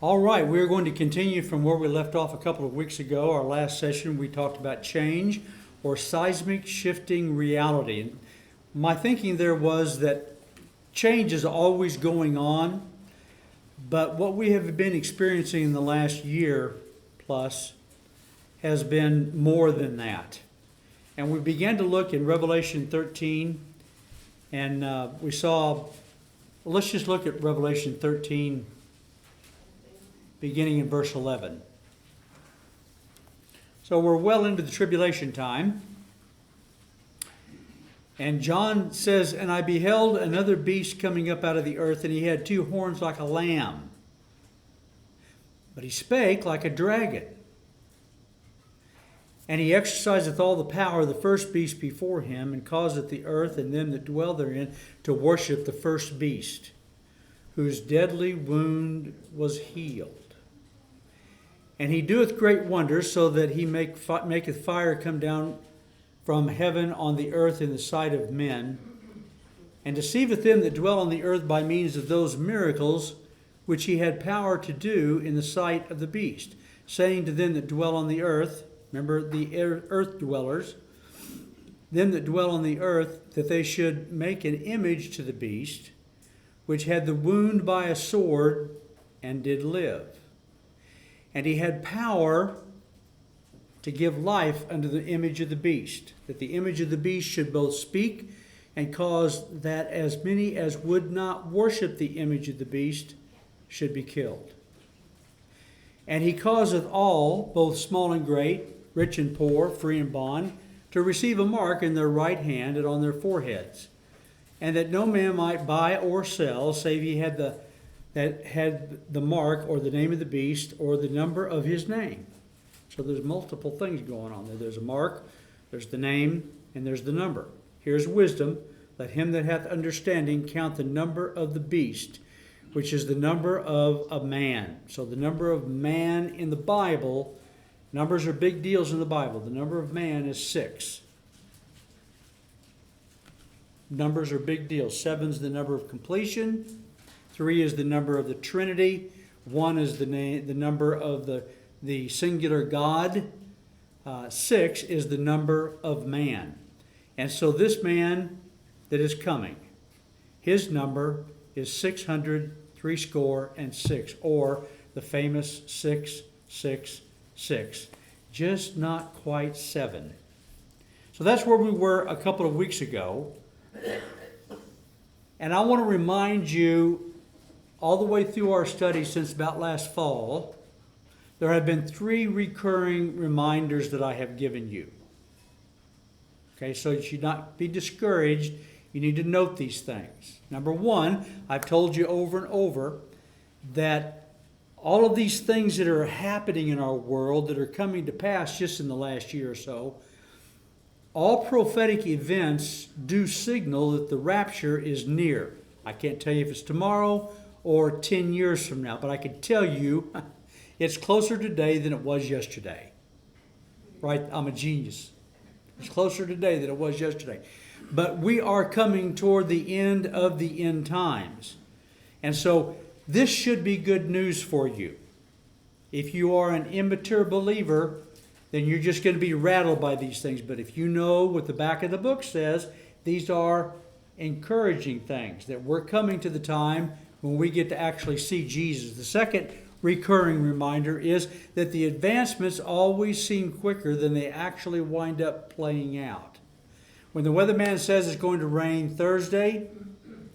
All right, we're going to continue from where we left off a couple of weeks ago. Our last session, we talked about change or seismic shifting reality. And my thinking there was that change is always going on, but what we have been experiencing in the last year plus has been more than that. And we began to look in Revelation 13, and we saw, let's just look at Revelation 13, beginning in verse 11. So we're well into the tribulation time. And John says, "And I beheld another beast coming up out of the earth, and he had two horns like a lamb. But he spake like a dragon. And he exerciseth all the power of the first beast before him, and causeth the earth and them that dwell therein to worship the first beast, whose deadly wound was healed. And he doeth great wonders, so that he maketh fire come down from heaven on the earth in the sight of men, and deceiveth them that dwell on the earth by means of those miracles which he had power to do in the sight of the beast, saying to them that dwell on the earth," remember the earth dwellers, "them that dwell on the earth, that they should make an image to the beast, which had the wound by a sword, and did live. And he had power to give life unto the image of the beast, that the image of the beast should both speak, and cause that as many as would not worship the image of the beast should be killed. And he causeth all, both small and great, rich and poor, free and bond, to receive a mark in their right hand and on their foreheads, and that no man might buy or sell, save he had the mark or the name of the beast or the number of his name." So there's multiple things going on there. There's a mark, there's the name, and there's the number. Here's wisdom. "Let him that hath understanding count the number of the beast, which is the number of a man." So the number of man in the Bible, numbers are big deals in the Bible. The number of man is 6. Numbers are big deals. 7 is the number of completion. 3 is the number of the Trinity. 1 is the number of the singular God. 6 is the number of man. And so this man that is coming, his number is 666, or the famous 666. Just not quite 7. So that's where we were a couple of weeks ago. And I want to remind you, all the way through our study since about last fall, there have been 3 recurring reminders that I have given you. Okay, so you should not be discouraged. You need to note these things. Number 1, I've told you over and over that all of these things that are happening in our world that are coming to pass just in the last year or so, all prophetic events do signal that the rapture is near. I can't tell you if it's tomorrow or 10 years from now, but I can tell you it's closer today than it was yesterday. Right? I'm a genius. It's closer today than it was yesterday. But we are coming toward the end of the end times. And so this should be good news for you. If you are an immature believer, then you're just going to be rattled by these things. But if you know what the back of the book says, these are encouraging things, that we're coming to the time when we get to actually see Jesus. The second recurring reminder is that the advancements always seem quicker than they actually wind up playing out. When the weatherman says it's going to rain Thursday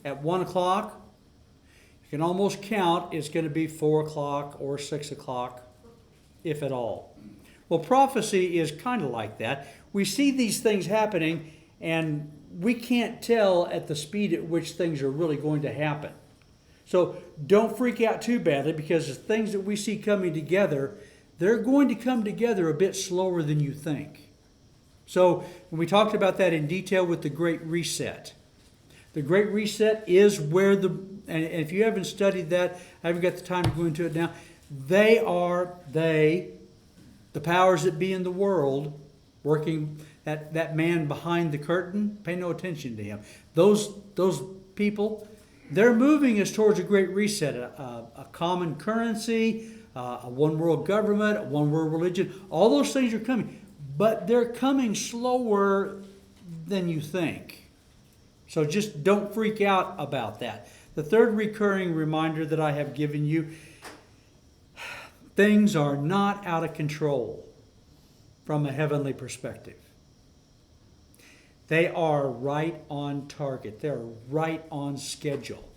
at 1 o'clock, you can almost count it's going to be 4 o'clock or 6 o'clock, if at all. Well, prophecy is kind of like that. We see these things happening, and we can't tell at the speed at which things are really going to happen. So don't freak out too badly, because the things that we see coming together, they're going to come together a bit slower than you think. So when we talked about that in detail with the Great Reset, the Great Reset is where and if you haven't studied that, I haven't got the time to go into it now, the powers that be in the world, working, that man behind the curtain, pay no attention to him. Those people, They're moving us towards a great reset, a common currency, a one world government, a one world religion. All those things are coming, but they're coming slower than you think. So just don't freak out about that. The third recurring reminder that I have given you, things are not out of control from a heavenly perspective. They are right on target. They're right on schedule.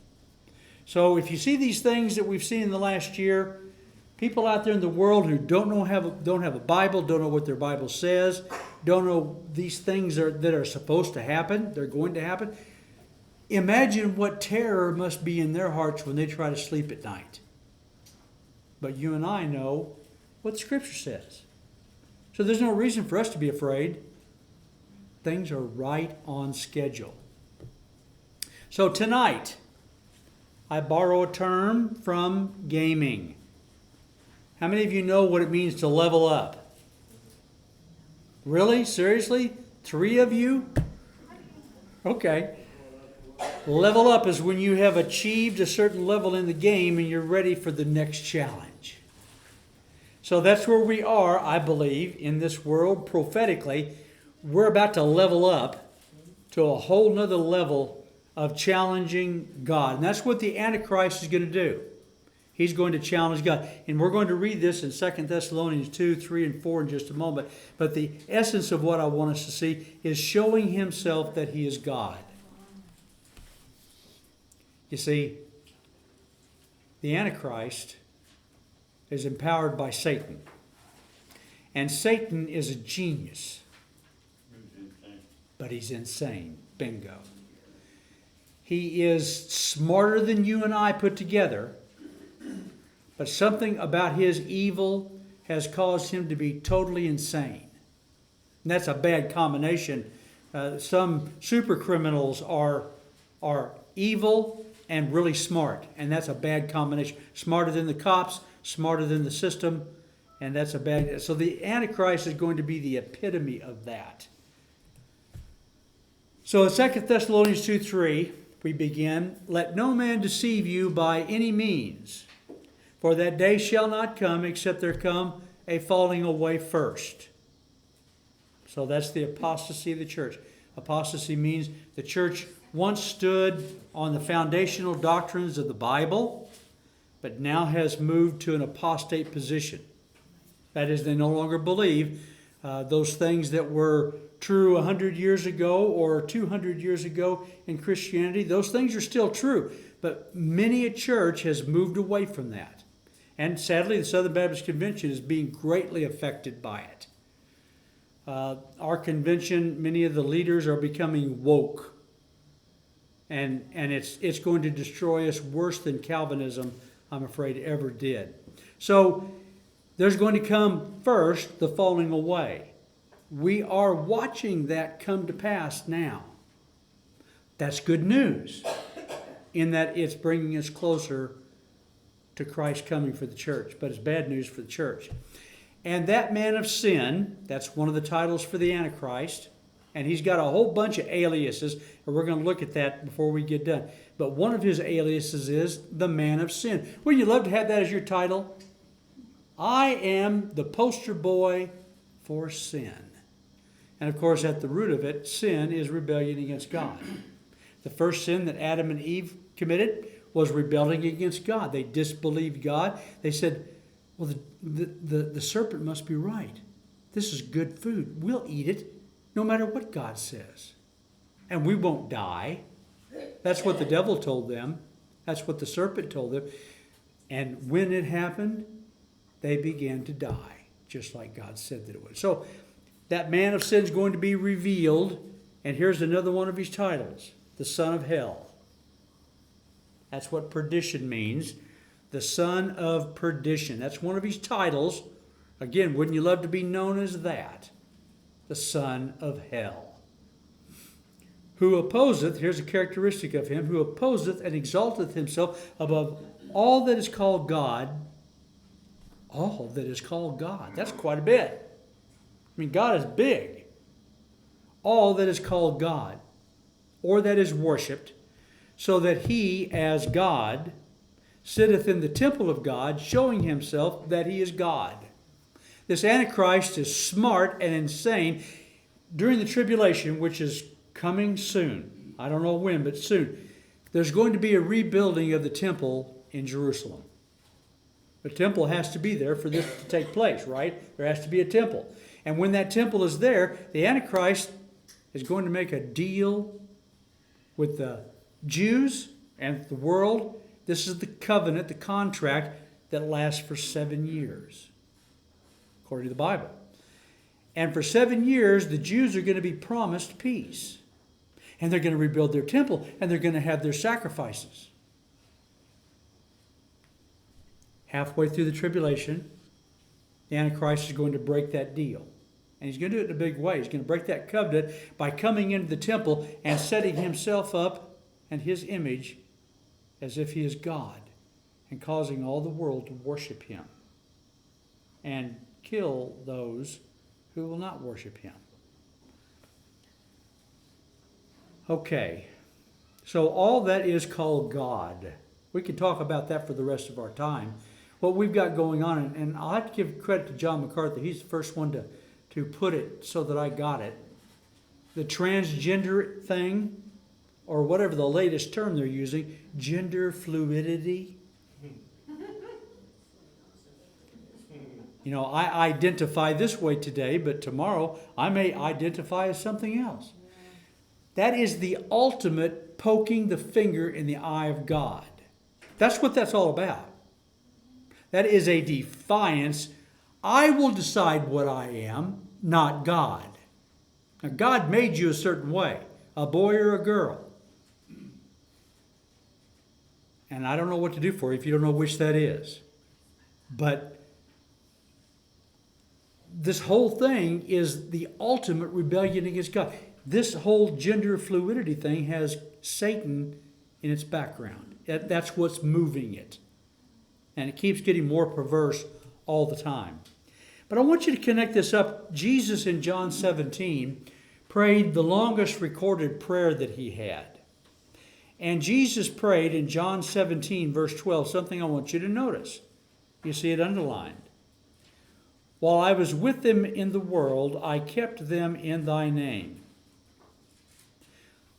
So if you see these things that we've seen in the last year, people out there in the world who don't have a Bible, don't know what their Bible says, don't know these things that are supposed to happen, they're going to happen. Imagine what terror must be in their hearts when they try to sleep at night. But you and I know what Scripture says. So there's no reason for us to be afraid. Things are right on schedule. So tonight, I borrow a term from gaming. How many of you know what it means to level up? Really? Seriously? 3 of you? Okay. Level up is when you have achieved a certain level in the game and you're ready for the next challenge. So that's where we are, I believe, in this world prophetically. We're about to level up to a whole nother level of challenging God. And that's what the Antichrist is going to do. He's going to challenge God. And we're going to read this in 2 Thessalonians 2, 3, and 4 in just a moment. But the essence of what I want us to see is showing himself that he is God. You see, the Antichrist is empowered by Satan. And Satan is a genius. But he's insane. Bingo. He is smarter than you and I put together. But something about his evil has caused him to be totally insane. And that's a bad combination. Some super criminals are evil and really smart. And that's a bad combination. Smarter than the cops, smarter than the system. And that's a bad... So the Antichrist is going to be the epitome of that. So in 2 Thessalonians 2:3, we begin, "Let no man deceive you by any means, for that day shall not come except there come a falling away first." So that's the apostasy of the church. Apostasy means the church once stood on the foundational doctrines of the Bible, but now has moved to an apostate position. That is, they no longer believe those things that were true 100 years ago or 200 years ago in Christianity. Those things are still true, but many a church has moved away from that. And sadly, the Southern Baptist Convention is being greatly affected by it. Our convention, many of the leaders are becoming woke. And it's going to destroy us worse than Calvinism, I'm afraid, ever did. So there's going to come first the falling away. We are watching that come to pass now. That's good news in that it's bringing us closer to Christ coming for the church. But it's bad news for the church. And that man of sin, that's one of the titles for the Antichrist. And he's got a whole bunch of aliases. And we're going to look at that before we get done. But one of his aliases is the man of sin. Wouldn't you love to have that as your title? I am the poster boy for sin. And of course, at the root of it, sin is rebellion against God. The first sin that Adam and Eve committed was rebelling against God. They disbelieved God. They said, well, the serpent must be right. This is good food. We'll eat it no matter what God says. And we won't die. That's what the devil told them. That's what the serpent told them. And when it happened, they began to die, just like God said that it would. So that man of sin is going to be revealed. And here's another one of his titles, the son of hell. That's what perdition means. The son of perdition. That's one of his titles. Again, wouldn't you love to be known as that? The son of hell. Who opposeth, here's a characteristic of him, who opposeth and exalteth himself above all that is called God. All that is called God. That's quite a bit. I mean, God is big. All that is called God, or that is worshipped, so that he, as God, sitteth in the temple of God, showing himself that he is God. This Antichrist is smart and insane. During the tribulation, which is coming soon, I don't know when, but soon, there's going to be a rebuilding of the temple in Jerusalem. The temple has to be there for this to take place, right? There has to be a temple. And when that temple is there, the Antichrist is going to make a deal with the Jews and the world. This is the covenant, the contract that lasts for 7 years, according to the Bible. And for 7 years, the Jews are going to be promised peace. And they're going to rebuild their temple, and they're going to have their sacrifices. Halfway through the tribulation, the Antichrist is going to break that deal. And he's going to do it in a big way. He's going to break that covenant by coming into the temple and setting himself up and his image as if he is God, and causing all the world to worship him and kill those who will not worship him. Okay, so all that is called God. We could talk about that for the rest of our time. What we've got going on, and I'll have to give credit to John MacArthur. He's the first one to put it so that I got it. The transgender thing, or whatever the latest term they're using, gender fluidity. You know, I identify this way today, but tomorrow I may identify as something else. That is the ultimate poking the finger in the eye of God. That's what that's all about. That is a defiance. I will decide what I am, not God. Now, God made you a certain way, a boy or a girl. And I don't know what to do for you if you don't know which that is. But this whole thing is the ultimate rebellion against God. This whole gender fluidity thing has Satan in its background. That's what's moving it. And it keeps getting more perverse all the time. But I want you to connect this up. Jesus in John 17 prayed the longest recorded prayer that he had. And Jesus prayed in John 17, verse 12, something I want you to notice. You see it underlined. While I was with them in the world, I kept them in thy name.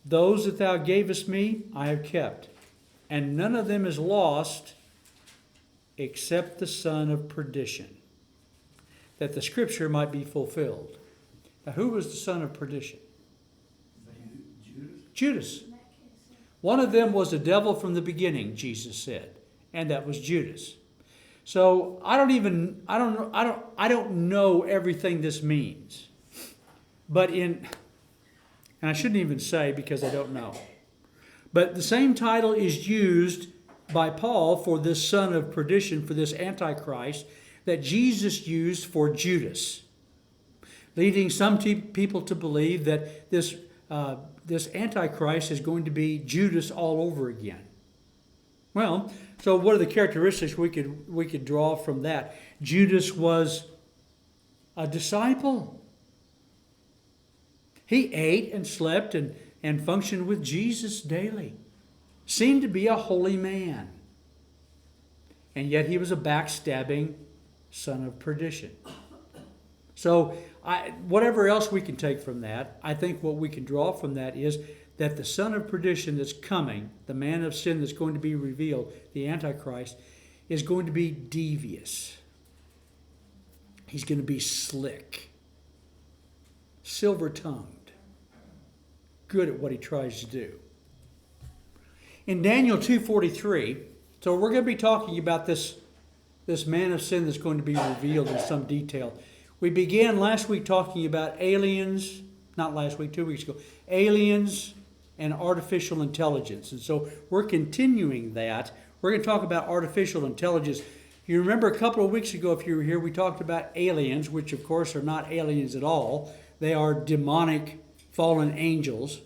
Those that thou gavest me, I have kept. And none of them is lost except the son of perdition, that the scripture might be fulfilled. Now, who was the son of perdition? Judas. One of them was a devil from the beginning, Jesus said, and that was Judas. So I don't know everything this means. But and I shouldn't even say because I don't know. But the same title is used by Paul for this son of perdition, for this Antichrist, that Jesus used for Judas, leading some people to believe that this Antichrist is going to be Judas all over again. Well, so what are the characteristics we could draw from that? Judas was a disciple. He ate and slept and functioned with Jesus daily. Seemed to be a holy man. And yet he was a backstabbing son of perdition. So whatever else we can take from that, I think what we can draw from that is that the son of perdition that's coming, the man of sin that's going to be revealed, the Antichrist, is going to be devious. He's going to be slick, silver-tongued, good at what he tries to do. In Daniel 2:43, so we're going to be talking about this man of sin that's going to be revealed in some detail. We began last week talking about aliens, not last week, 2 weeks ago, aliens and artificial intelligence. And so we're continuing that. We're going to talk about artificial intelligence. You remember a couple of weeks ago, if you were here, we talked about aliens, which of course are not aliens at all. They are demonic fallen angels.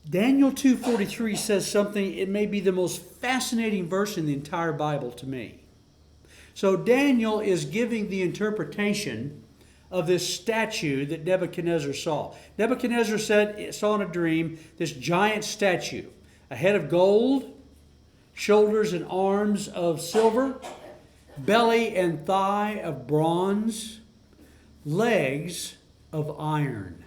Daniel 2:43 says something, it may be the most fascinating verse in the entire Bible to me. So Daniel is giving the interpretation of this statue that Nebuchadnezzar saw. Nebuchadnezzar saw in a dream this giant statue, a head of gold, shoulders and arms of silver, belly and thigh of bronze, legs of iron.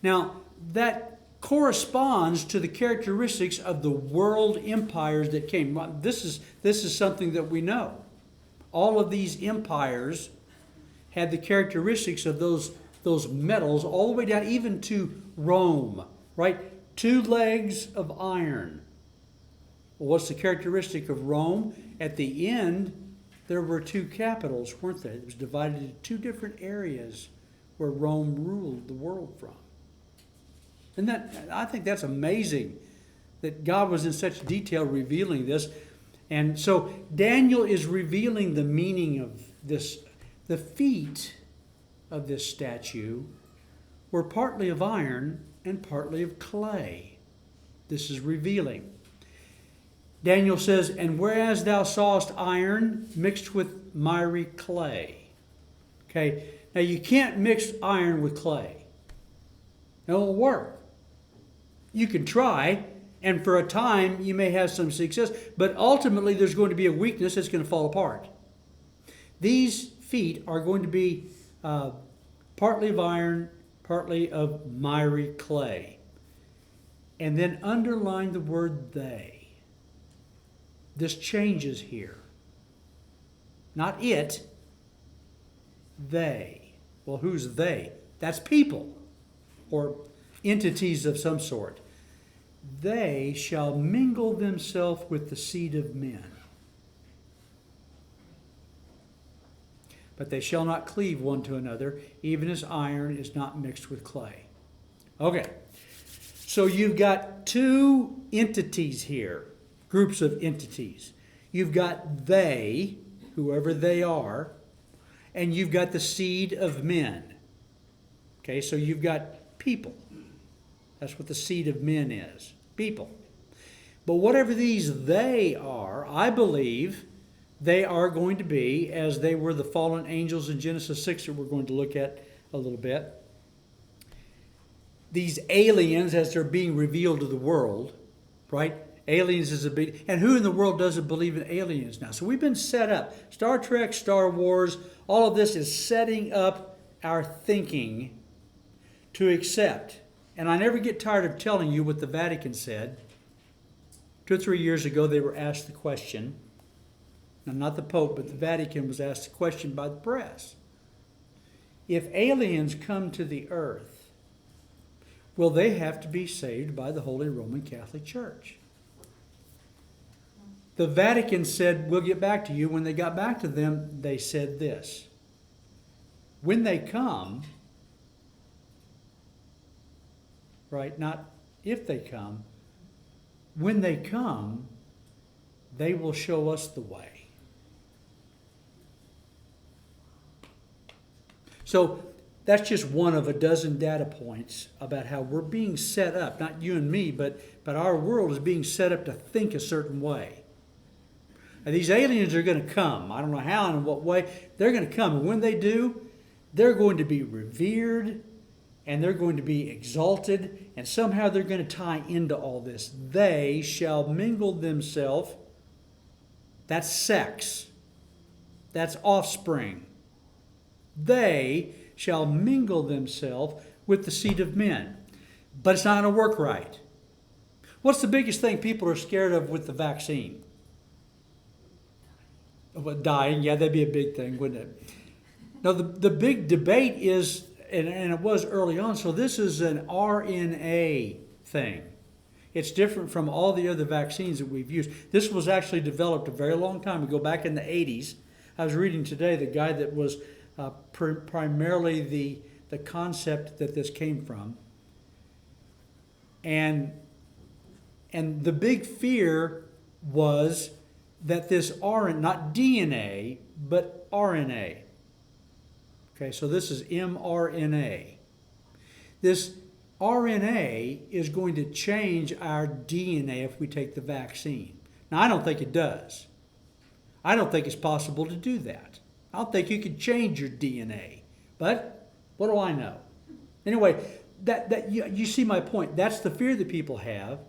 Now, that corresponds to the characteristics of the world empires that came. This is something that we know. All of these empires had the characteristics of those metals all the way down even to Rome, right? 2 legs of iron. Well, what's the characteristic of Rome? At the end, there were 2 capitals, weren't there? It was divided into 2 different areas where Rome ruled the world from. And I think that's amazing that God was in such detail revealing this. And so Daniel is revealing the meaning of this. The feet of this statue were partly of iron and partly of clay. This is revealing. Daniel says, and whereas thou sawest iron mixed with miry clay. Okay, now you can't mix iron with clay. It won't work. You can try, and for a time you may have some success, but ultimately there's going to be a weakness that's going to fall apart. These feet are going to be partly of iron, partly of miry clay. And then underline the word they. This changes here. Not it, they. Well, who's they? That's people or entities of some sort. They shall mingle themselves with the seed of men. But they shall not cleave one to another, even as iron is not mixed with clay. Okay, so you've got 2 entities here, groups of entities. You've got they, whoever they are, and you've got the seed of men. Okay, so you've got people. That's what the seed of men is, people. But whatever these they are, I believe they are going to be, as they were the fallen angels in Genesis 6 that we're going to look at a little bit. These aliens, as they're being revealed to the world, right? Aliens is a big... And who in the world doesn't believe in aliens now? So we've been set up. Star Trek, Star Wars, all of this is setting up our thinking to accept. And I never get tired of telling you what the Vatican said. 2 or 3 years ago, they were asked the question. Now, not the Pope, but the Vatican was asked the question by the press. If aliens come to the earth, will they have to be saved by the Holy Roman Catholic Church? The Vatican said, we'll get back to you. When they got back to them, they said this. When they come, right, not if they come, when they come, they will show us the way. So that's just one of a dozen data points about how we're being set up, not you and me, but our world is being set up to think a certain way. And these aliens are going to come. I don't know how and in what way. They're going to come. And when they do, they're going to be revered and they're going to be exalted. And somehow they're going to tie into all this. They shall mingle themselves. That's sex. That's offspring. They shall mingle themselves with the seed of men. But it's not going to work right. What's the biggest thing people are scared of with the vaccine? Well, dying, yeah, that'd be a big thing, wouldn't it? Now, the big debate is, and it was early on, so this is an RNA thing. It's different from all the other vaccines that we've used. This was actually developed a very long time ago, back in the 80s. I was reading today the guy that was primarily the concept that this came from. And the big fear was that this RNA, not DNA, but RNA. Okay, so this is mRNA. This RNA is going to change our DNA if we take the vaccine. Now, I don't think it does. I don't think it's possible to do that. I don't think you can change your DNA. But what do I know? Anyway, you see my point. That's the fear that people have.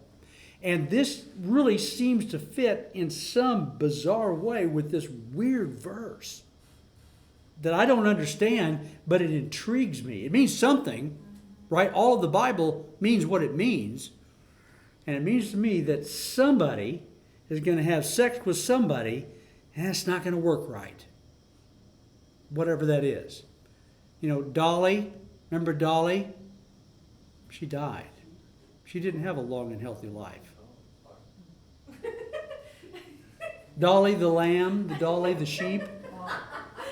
And this really seems to fit in some bizarre way with this weird verse that I don't understand, but it intrigues me. It means something, right? All of the Bible means what it means. And it means to me that somebody is going to have sex with somebody, and it's not going to work right. Whatever that is. You know, Dolly, remember Dolly? She died. She didn't have a long and healthy life. Dolly the lamb, the Dolly the sheep.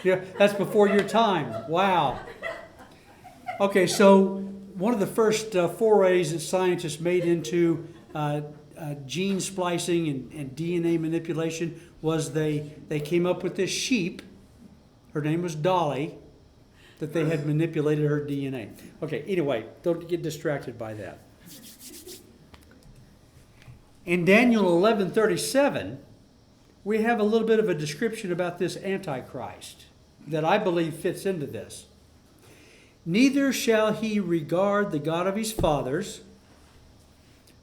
Yeah, that's before your time. Wow. Okay, so one of the first forays that scientists made into gene splicing and DNA manipulation was they came up with this sheep. Her name was Dolly, that they had manipulated her DNA. Okay, anyway, don't get distracted by that. In Daniel 11:37, we have a little bit of a description about this Antichrist that I believe fits into this. Neither shall he regard the God of his fathers.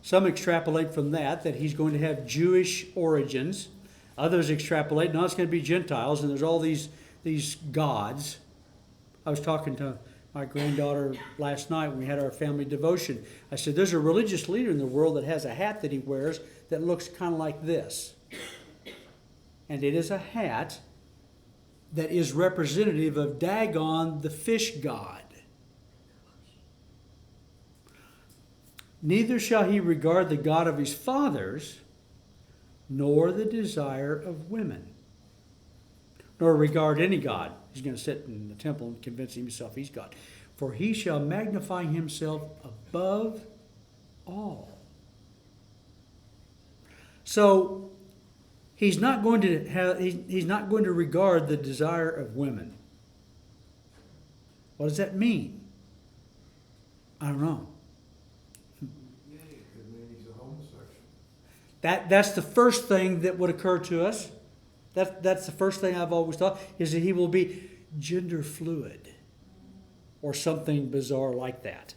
Some extrapolate from that he's going to have Jewish origins. Others extrapolate, no, it's going to be Gentiles, and there's all these gods. I was talking to my granddaughter last night when we had our family devotion. I said, there's a religious leader in the world that has a hat that he wears that looks kind of like this. And it is a hat that is representative of Dagon, the fish god. Neither shall he regard the God of his fathers, nor the desire of women, nor regard any God. He's going to sit in the temple and convince himself he's God. For he shall magnify himself above all. So he's not going to regard the desire of women. What does that mean? I don't know. Yeah, it could mean he's a homosexual. That's the first thing that would occur to us. That's the first thing I've always thought, is that he will be gender fluid or something bizarre like that.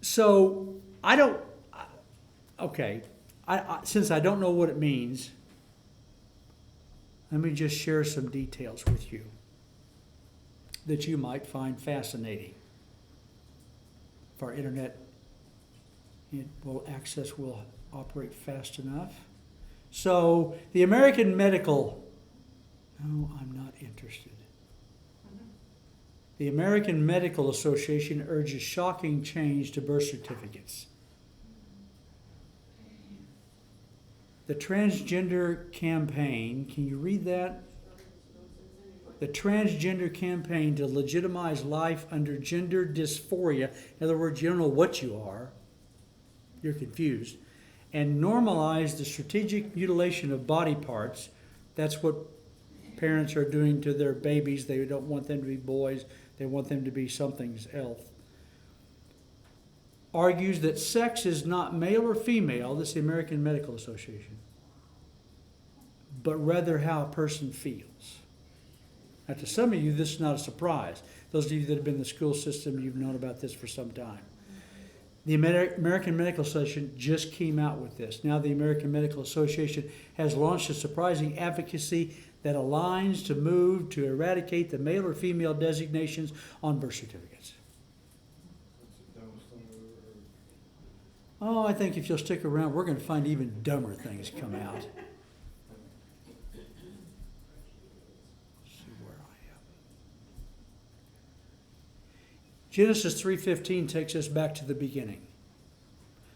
So since I don't know what it means, let me just share some details with you that you might find fascinating. If our internet access will operate fast enough. So the American Medical, no, I'm not interested. The American Medical Association urges shocking change to birth certificates. The transgender campaign, can you read that? The transgender campaign to legitimize life under gender dysphoria. In other words, you don't know what you are. You're confused. And normalize the strategic mutilation of body parts. That's what parents are doing to their babies. They don't want them to be boys. They want them to be something else. Argues that sex is not male or female, this is the American Medical Association, but rather how a person feels. Now, to some of you, this is not a surprise. Those of you that have been in the school system, you've known about this for some time. The American Medical Association just came out with this. Now the American Medical Association has launched a surprising advocacy that aligns to move to eradicate the male or female designations on birth certificates. Oh, I think if you'll stick around, we're going to find even dumber things come out. Genesis 3:15 takes us back to the beginning.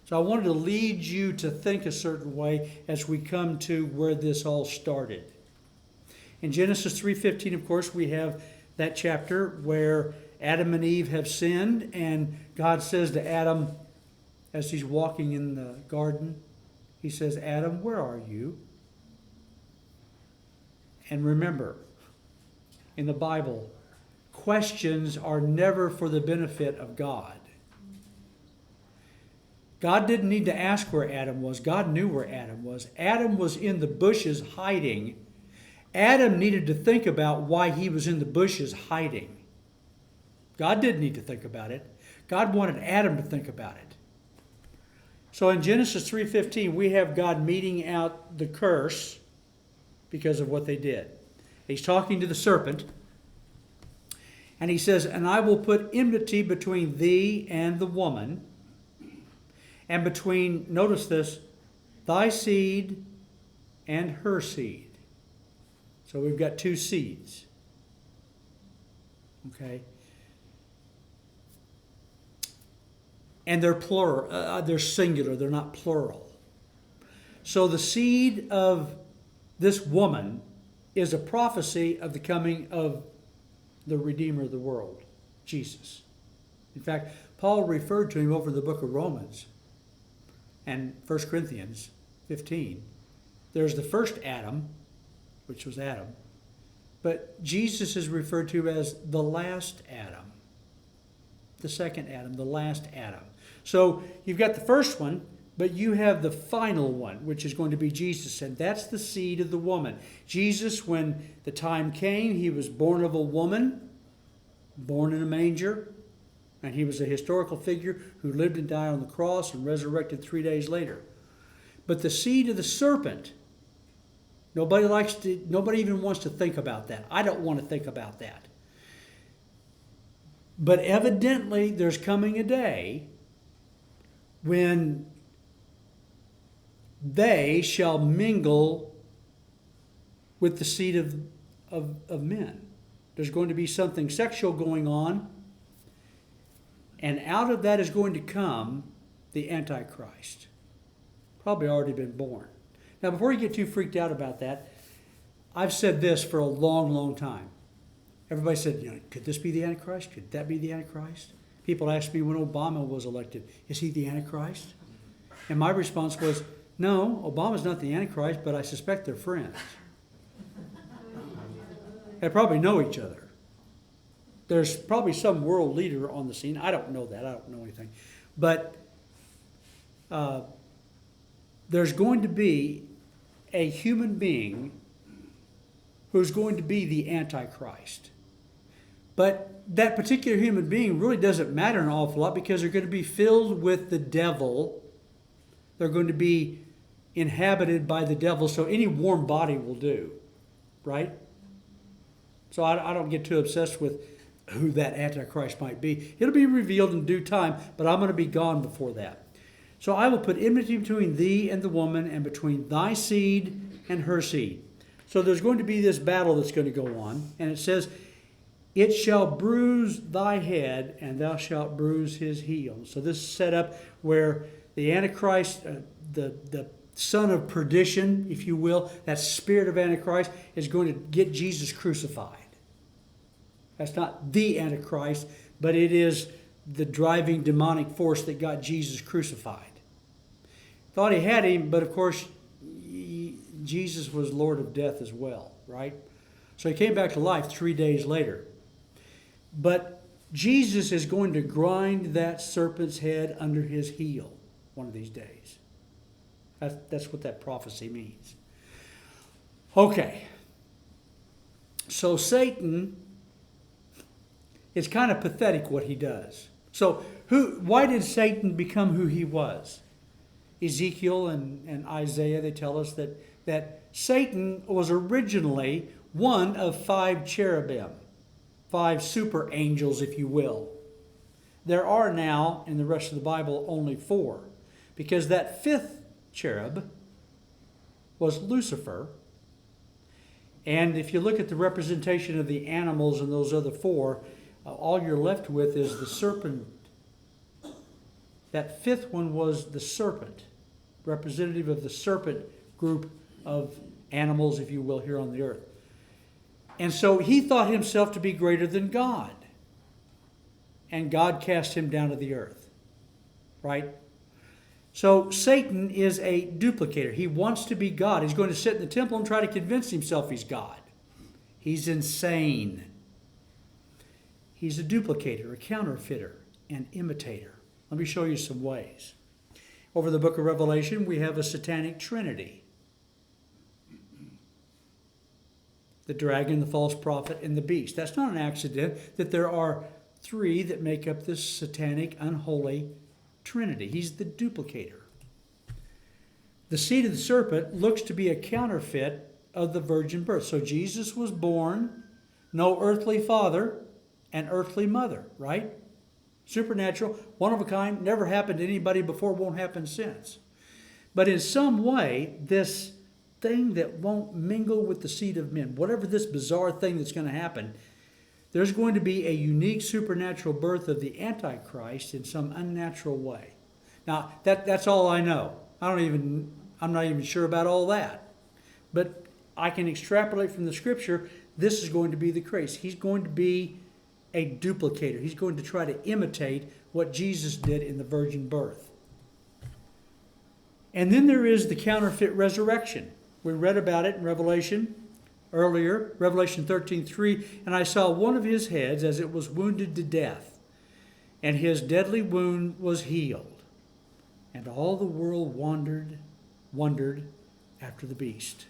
So I wanted to lead you to think a certain way as we come to where this all started. In Genesis 3:15, of course, we have that chapter where Adam and Eve have sinned, and God says to Adam, as he's walking in the garden, he says, Adam, where are you? And remember, in the Bible, questions are never for the benefit of God. God didn't need to ask where Adam was. God knew where Adam was. Adam was in the bushes hiding, Adam needed to think about why he was in the bushes hiding. God didn't need to think about it. God wanted Adam to think about it. So in Genesis 3:15, we have God meting out the curse because of what they did. He's talking to the serpent, and he says, "And I will put enmity between thee and the woman, and between," notice this, "thy seed and her seed." So we've got two seeds. Okay? And they're plural, they're singular, they're not plural. So the seed of this woman is a prophecy of the coming of the Redeemer of the world, Jesus. In fact, Paul referred to him over the book of Romans and 1 Corinthians 15. There's the first Adam, which was Adam, but Jesus is referred to as the last Adam. The second Adam, the last Adam. So you've got the first one, but you have the final one, which is going to be Jesus, and that's the seed of the woman. Jesus, when the time came, he was born of a woman, born in a manger, and he was a historical figure who lived and died on the cross and resurrected 3 days later. But the seed of the serpent, nobody even wants to think about that. I don't want to think about that. But evidently, there's coming a day when they shall mingle with the seed of men. There's going to be something sexual going on, and out of that is going to come the Antichrist. Probably already been born. Now, before you get too freaked out about that, I've said this for a long, long time. Everybody said, could this be the Antichrist? Could that be the Antichrist? People asked me when Obama was elected, is he the Antichrist? And my response was, no, Obama's not the Antichrist, but I suspect they're friends. They probably know each other. There's probably some world leader on the scene. I don't know that. I don't know anything. But there's going to be a human being who's going to be the Antichrist. But that particular human being really doesn't matter an awful lot because they're going to be filled with the devil. They're going to be inhabited by the devil, so any warm body will do, right? So I don't get too obsessed with who that Antichrist might be. It'll be revealed in due time, but I'm going to be gone before that. So I will put enmity between thee and the woman, and between thy seed and her seed. So there's going to be this battle that's going to go on, and it says, it shall bruise thy head, and thou shalt bruise his heel. So this is set up where the Antichrist, the son of perdition, if you will, that spirit of Antichrist, is going to get Jesus crucified. That's not the Antichrist, but it is the driving demonic force that got Jesus crucified. Thought he had him, but of course, Jesus was Lord of death as well, right? So he came back to life 3 days later. But Jesus is going to grind that serpent's head under his heel one of these days. That's what that prophecy means. Okay. So Satan, it's kind of pathetic what he does. So why did Satan become who he was? Ezekiel and Isaiah, they tell us that Satan was originally one of 5 cherubim. 5 super angels, if you will. There are now, in the rest of the Bible, only 4. Because that 5th cherub was Lucifer. And if you look at the representation of the animals in those other 4, all you're left with is the serpent. That 5th one was the serpent, representative of the serpent group of animals, if you will, here on the earth. And so he thought himself to be greater than God. And God cast him down to the earth. Right? So Satan is a duplicator. He wants to be God. He's going to sit in the temple and try to convince himself he's God. He's insane. He's a duplicator, a counterfeiter, an imitator. Let me show you some ways. Over the book of Revelation, we have a satanic trinity. The dragon, the false prophet, and the beast. That's not an accident that there are three that make up this satanic, unholy trinity. He's the duplicator. The seed of the serpent looks to be a counterfeit of the virgin birth. So Jesus was born, no earthly father, and earthly mother, right? Supernatural, one of a kind, never happened to anybody before, won't happen since. But in some way, this thing that won't mingle with the seed of men, whatever this bizarre thing that's going to happen, there's going to be a unique supernatural birth of the Antichrist in some unnatural way. Now, that's all I know. I'm not even sure about all that. But I can extrapolate from the scripture, this is going to be the case. He's going to be a duplicator. He's going to try to imitate what Jesus did in the virgin birth. And then there is the counterfeit resurrection. We read about it in Revelation earlier, Revelation 13:3, and I saw one of his heads as it was wounded to death, and his deadly wound was healed. And all the world wondered after the beast.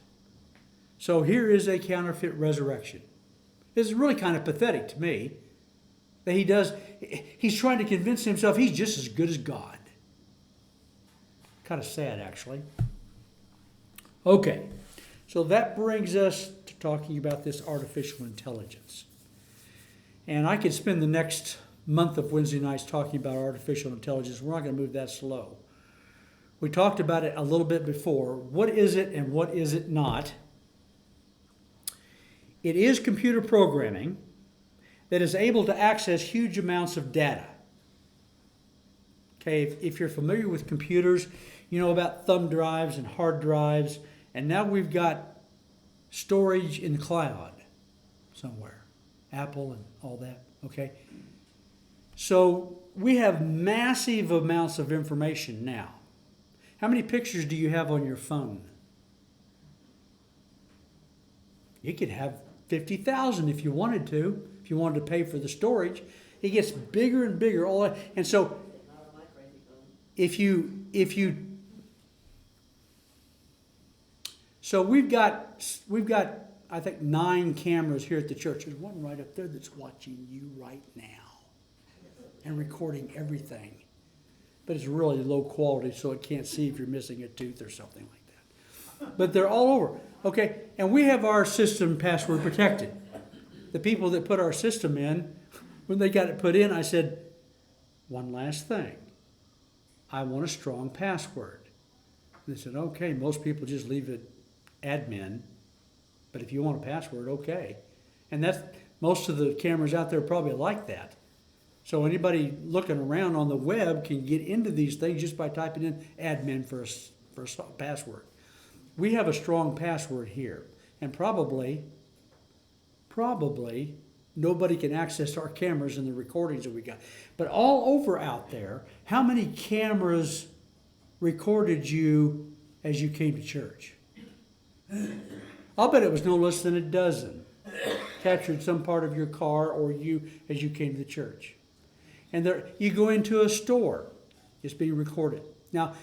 So here is a counterfeit resurrection. It's really kind of pathetic to me that he's trying to convince himself he's just as good as God. Kind of sad, actually. Okay, so that brings us to talking about this artificial intelligence. And I could spend the next month of Wednesday nights talking about artificial intelligence. We're not going to move that slow. We talked about it a little bit before. What is it and what is it not? It is computer programming that is able to access huge amounts of data. Okay, if you're familiar with computers, you know about thumb drives and hard drives, and now we've got storage in the cloud somewhere, Apple and all that, okay? So we have massive amounts of information now. How many pictures do you have on your phone? You could have 50,000 if you wanted to, if you wanted to pay for the storage. It gets bigger and bigger. And so so we've got I think 9 cameras here at the church. There's one right up there that's watching you right now and recording everything. But it's really low quality, so it can't see if you're missing a tooth or something like that. But they're all over. Okay, and we have our system password protected. The people that put our system in, when they got it put in, I said, one last thing. I want a strong password. And they said, okay, most people just leave it admin, but if you want a password, okay. And that's, most of the cameras out there probably like that. So anybody looking around on the web can get into these things just by typing in admin for a password. We have a strong password here, and probably nobody can access our cameras and the recordings that we got. But all over out there, how many cameras recorded you as you came to church? I'll bet it was no less than a dozen. Captured some part of your car or you as you came to the church. And there, you go into a store, it's being recorded. Now,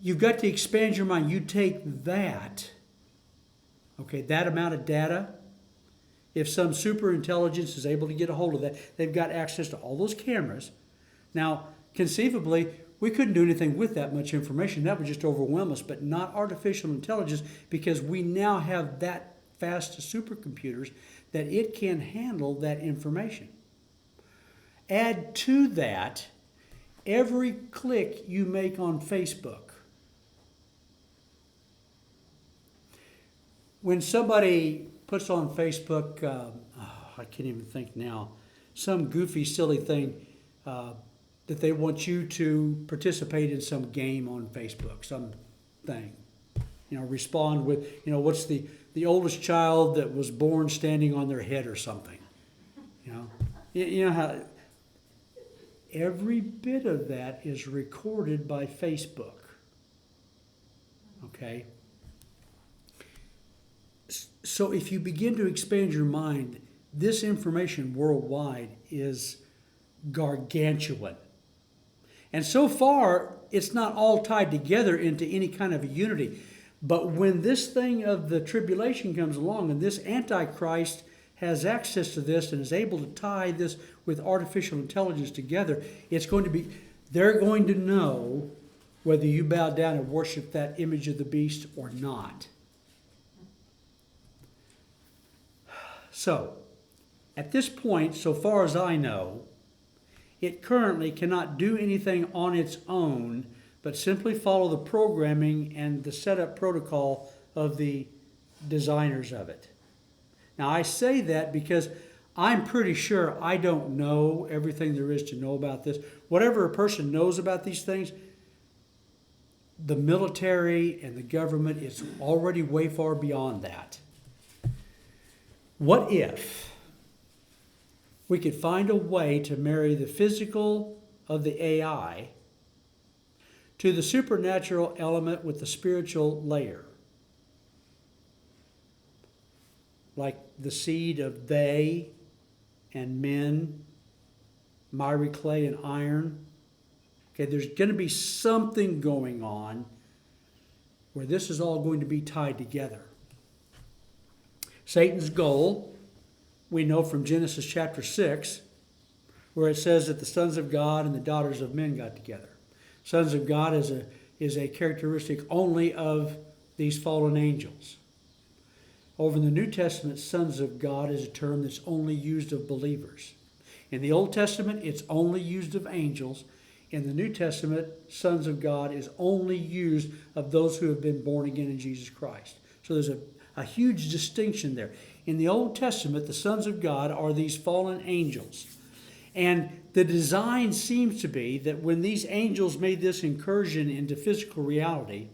you've got to expand your mind. You take that, okay, that amount of data. If some super intelligence is able to get a hold of that, they've got access to all those cameras. Now, conceivably, we couldn't do anything with that much information. That would just overwhelm us, but not artificial intelligence, because we now have that fast supercomputers that it can handle that information. Add to that every click you make on Facebook. When somebody puts on Facebook, I can't even think now, some goofy, silly thing that they want you to participate in some game on Facebook, some thing. You know, respond with, you know, what's the oldest child that was born standing on their head or something. You know how every bit of that is recorded by Facebook. Okay? So if you begin to expand your mind, this information worldwide is gargantuan. And so far, it's not all tied together into any kind of a unity. But when this thing of the tribulation comes along and this Antichrist has access to this and is able to tie this with artificial intelligence together, they're going to know whether you bow down and worship that image of the beast or not. So, at this point, so far as I know, it currently cannot do anything on its own but simply follow the programming and the setup protocol of the designers of it. Now, I say that because I'm pretty sure I don't know everything there is to know about this. Whatever a person knows about these things, the military and the government is already way far beyond that. What if we could find a way to marry the physical of the AI to the supernatural element with the spiritual layer? Like the seed of they and men, miry clay and iron. Okay, there's going to be something going on where this is all going to be tied together. Satan's goal, we know from Genesis chapter 6, where it says that the sons of God and the daughters of men got together. Sons of God is a characteristic only of these fallen angels. Over in the New Testament, sons of God is a term that's only used of believers. In the Old Testament, it's only used of angels. In the New Testament, sons of God is only used of those who have been born again in Jesus Christ. So there's a huge distinction there. In the Old Testament, the sons of God are these fallen angels. And the design seems to be that when these angels made this incursion into physical reality,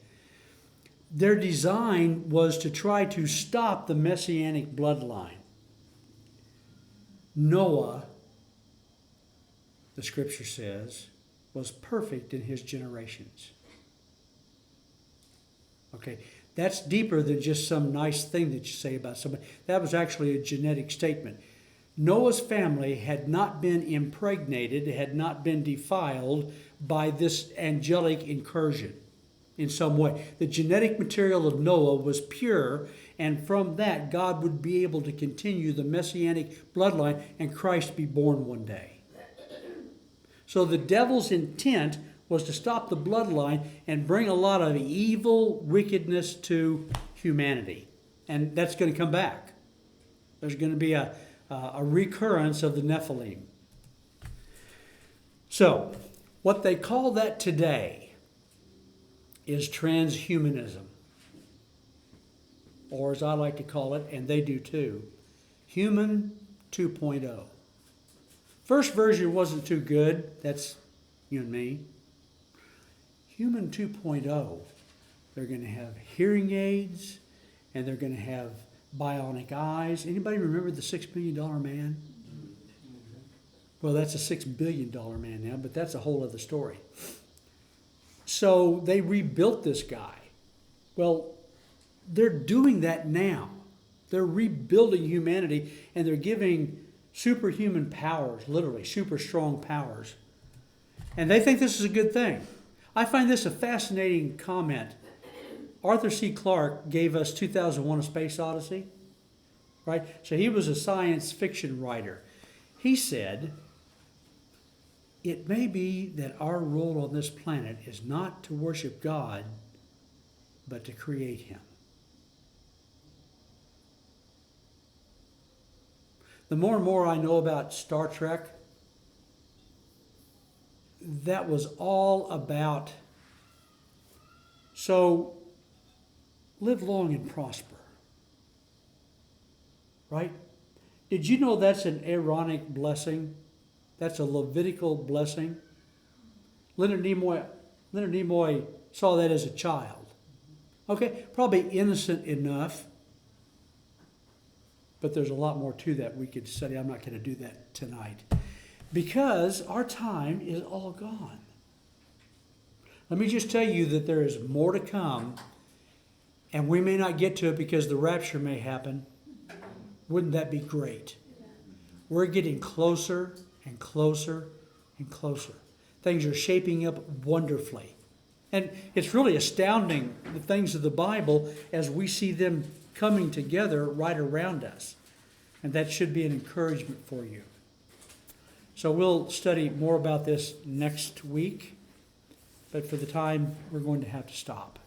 their design was to try to stop the messianic bloodline. Noah, the scripture says, was perfect in his generations. Okay, that's deeper than just some nice thing that you say about somebody. That was actually a genetic statement. Noah's family had not been impregnated, had not been defiled by this angelic incursion in some way. The genetic material of Noah was pure, and from that, God would be able to continue the messianic bloodline and Christ be born one day. So the devil's intent was to stop the bloodline and bring a lot of evil wickedness to humanity. And that's going to come back. There's going to be a recurrence of the Nephilim. So, what they call that today is transhumanism. Or as I like to call it, and they do too, Human 2.0. First version wasn't too good. That's you and me. Human 2.0, they're going to have hearing aids, and they're going to have bionic eyes. Anybody remember the $6 million man? Well, that's a $6 billion man now, but that's a whole other story. So they rebuilt this guy. Well, they're doing that now. They're rebuilding humanity, and they're giving superhuman powers, literally super strong powers. And they think this is a good thing. I find this a fascinating comment. Arthur C. Clarke gave us 2001: A Space Odyssey, right? So he was a science fiction writer. He said, it may be that our role on this planet is not to worship God, but to create Him. The more and more I know about Star Trek, that was all about, so live long and prosper. Right? Did you know that's an Aaronic blessing? That's a Levitical blessing. Leonard Nimoy saw that as a child. Okay, probably innocent enough, but there's a lot more to that we could study. I'm not going to do that tonight because our time is all gone. Let me just tell you that there is more to come, and we may not get to it because the rapture may happen. Wouldn't that be great? We're getting closer and closer and closer. Things are shaping up wonderfully. And it's really astounding, the things of the Bible, as we see them coming together right around us. And that should be an encouragement for you. So we'll study more about this next week. But for the time, we're going to have to stop.